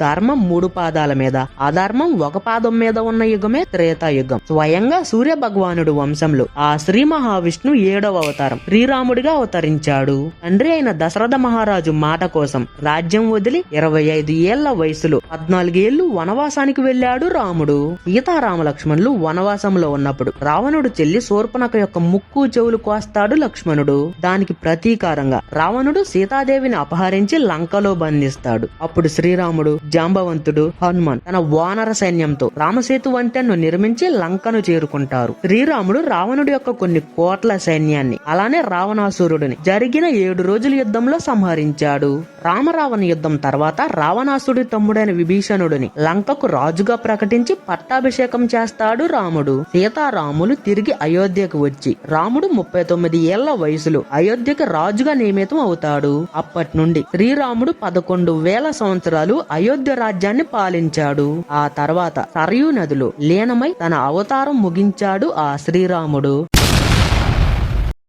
ధర్మం 3 పాదాల మీద, అధర్మం 1 పాదం మీద ఉన్న యుగమే త్రేతాయుగం. స్వయంగా సూర్య భగవానుడు వంశంలో ఆ శ్రీ మహావిష్ణు 7వ అవతారం శ్రీరాముడిగా అవతరించాడు. తండ్రి అయిన దశరథ మహారాజు మాట కోసం రాజ్యం వదిలి 25 ఏళ్ల వయసులో 14 ఏళ్లు వనవాసానికి వెళ్లాడు రాముడు. సీతారామ లక్ష్మణులు వనవాసంలో ఉన్నప్పుడు రావణుడు చెల్లి శూర్పణఖ యొక్క ముక్కు చెవులు కోస్తాడు లక్ష్మణుడు. దానికి ప్రతీకారంగా రావణుడు సీతాదేవిని అపహరించి లంకలో బంధిస్తాడు. అప్పుడు శ్రీరాముడు, జాంబవంతుడు, హనుమాన్ తన వానర సైన్యంతో రామసేతు వంతెనను నిర్మించి లంకను చేరుకుంటారు. శ్రీరాముడు రావణుడి యొక్క కొన్ని కోట్ల సైన్యాన్ని అలానే రావణాసురుడిని జరిగిన 7 రోజుల యుద్ధంలో సంహరించాడు. రామరావణ యుద్ధం తర్వాత రావణాసుడి తమ్ముడైన విభీషణుడిని లంకకు రాజుగా ప్రకటించి పట్టాభిషేకం చేస్తాడు రాముడు. సీతారాములు తిరిగి అయోధ్యకు వచ్చి రాముడు 39 ఏళ్ల వయసులో అయోధ్యకు రాజుగా నియమితం అవుతాడు. అప్పటి నుండి శ్రీరాముడు 11,000 సంవత్సరాలు అయోధ్య రాజ్యాన్ని పాలించాడు. ఆ తర్వాత సరయూ నదిలో లీనమై తన అవతారం ముగించాడు ఆ శ్రీరాముడు.